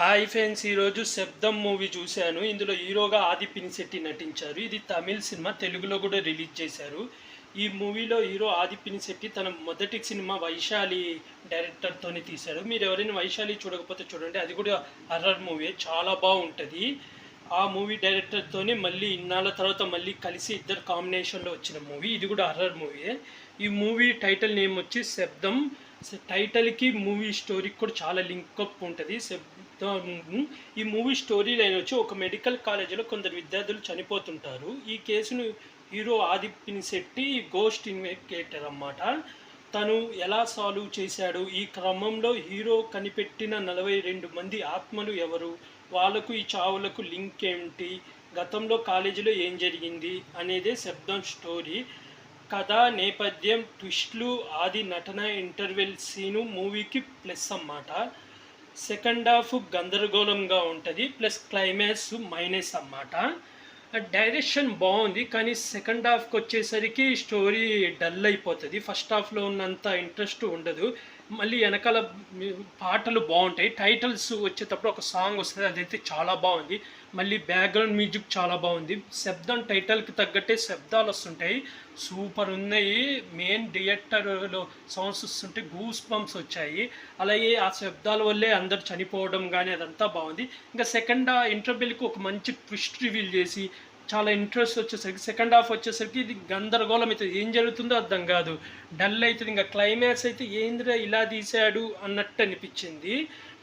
Hi friends, ఈరోజు శబ్దం movie చూశాను. ఇందులో హీరోగా ఆది పినిశెట్టి నటించారు. ఇది తమిళ్ సినిమా, తెలుగులో కూడా రిలీజ్ చేశారు. ఈ మూవీలో హీరో ఆది పినిశెట్టి తన మొదటి సినిమా వైశాలి డైరెక్టర్తోనే తీశాడు. మీరు ఎవరైనా వైశాలి చూడకపోతే చూడండి, అది కూడా హర్రర్ మూవీ, చాలా బాగుంటుంది. ఆ మూవీ డైరెక్టర్తోనే మళ్ళీ ఇన్నాళ్ళ తర్వాత మళ్ళీ కలిసి ఇద్దరు కాంబినేషన్లో వచ్చిన మూవీ. ఇది కూడా హర్రర్ మూవీ. ఈ మూవీ టైటిల్ నేమ్ వచ్చి శబ్దం. టైటిల్కి మూవీ స్టోరీకి కూడా చాలా లింకప్ ఉంటుంది. ఈ మూవీ స్టోరీ లైన్ వచ్చి ఒక మెడికల్ కాలేజీలో కొందరు విద్యార్థులు చనిపోతుంటారు. ఈ కేసును హీరో ఆది పినిశెట్టి గోస్ట్ ఇన్వెస్టిగేటర్ అన్నమాట. తను ఎలా సాల్వ్ చేశాడు, ఈ క్రమంలో హీరో కనిపెట్టిన 42 మంది ఆత్మలు ఎవరు, వాళ్ళకు ఈ చావులకు లింక్ ఏమిటి, గతంలో కాలేజీలో ఏం జరిగింది అనేదే శబ్దం స్టోరీ. కథ, నేపథ్యం, ట్విస్ట్లు, ఆది నటన, ఇంటర్వెల్ సీను మూవీకి ప్లస్ అన్నమాట. సెకండ్ హాఫ్ గందరగోళంగా ఉంటుంది, ప్లస్ క్లైమాక్స్ మైనస్ అన్నమాట. డైరెక్షన్ బాగుంది, కానీ సెకండ్ హాఫ్కి వచ్చేసరికి స్టోరీ డల్ అయిపోతుంది. ఫస్ట్ హాఫ్లో ఉన్నంత ఇంట్రెస్ట్ ఉండదు. మళ్ళీ వెనకాల పాటలు బాగుంటాయి. టైటిల్స్ వచ్చేటప్పుడు ఒక సాంగ్ వస్తుంది, అదైతే చాలా బాగుంది. మళ్ళీ బ్యాక్గ్రౌండ్ మ్యూజిక్ చాలా బాగుంది. శబ్దం టైటిల్కి తగ్గట్టే శబ్దాలు వస్తుంటాయి, సూపర్ ఉన్నాయి. మెయిన్ థియేటర్లో సౌండ్స్ వస్తుంటే గూస్ బంప్స్ వచ్చాయి. అలాగే ఆ శబ్దాల వల్లే అందరు చనిపోవడం కానీ అదంతా బాగుంది. ఇంకా సెకండ్ ఇంటర్వెల్కి ఒక మంచి ట్విస్ట్ రివీల్ చేసి చాలా ఇంట్రెస్ట్ వచ్చేసరికి సెకండ్ హాఫ్ వచ్చేసరికి ఇది గందరగోళం అవుతుంది, ఏం జరుగుతుందో అర్థం కాదు, డల్ అవుతుంది. ఇంకా క్లైమాక్స్ అయితే ఏంద్రా ఇలా తీశాడు అన్నట్టు అనిపించింది.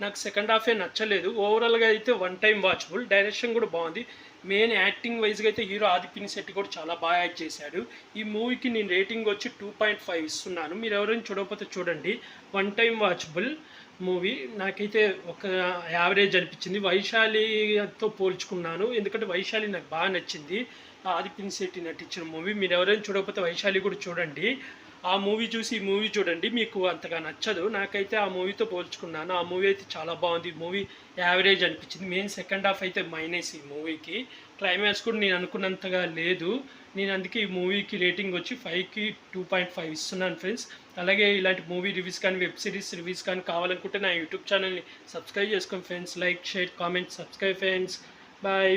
నాకు సెకండ్ హాఫే నచ్చలేదు. ఓవరాల్గా అయితే వన్ టైం వాచబుల్. డైరెక్షన్ కూడా బాగుంది. మెయిన్ యాక్టింగ్ వైజ్గా అయితే హీరో ఆది పినిశెట్టి కూడా చాలా బాగా యాక్ట్ చేశాడు. ఈ మూవీకి నేను రేటింగ్ వచ్చి 2.5 ఇస్తున్నాను. మీరు ఎవరైనా చూడకపోతే చూడండి, వన్ టైం వాచబుల్ మూవీ. నాకైతే ఒక యావరేజ్ అనిపించింది. వైశాలితో పోల్చుకున్నాను, ఎందుకంటే వైశాలి నాకు బాగా నచ్చింది. ఆది పినిశెట్టి నటించిన మూవీ. మీరు ఎవరైనా చూడకపోతే వైశాలి కూడా చూడండి. ఆ మూవీ చూసి ఈ మూవీ చూడండి, మీకు అంతగా నచ్చదు. నాకైతే ఆ మూవీతో పోల్చుకున్నాను. ఆ మూవీ అయితే చాలా బాగుంది. ఈ మూవీ యావరేజ్ అనిపించింది. మెయిన్ సెకండ్ హాఫ్ అయితే మైనస్ ఈ మూవీకి. క్లైమాక్స్ కూడా నేను అనుకున్నంతగా లేదు. నేను అందుకే ఈ మూవీకి రేటింగ్ వచ్చి 5కి 2.5 ఇస్తున్నాను ఫ్రెండ్స్. అలాగే ఇలాంటి మూవీ రివ్యూస్ కానీ వెబ్ సిరీస్ రివ్యూస్ కానీ కావాలనుకుంటే నా యూట్యూబ్ ఛానల్ని సబ్స్క్రైబ్ చేసుకోండి friends. Like, share, comment, subscribe friends. Bye.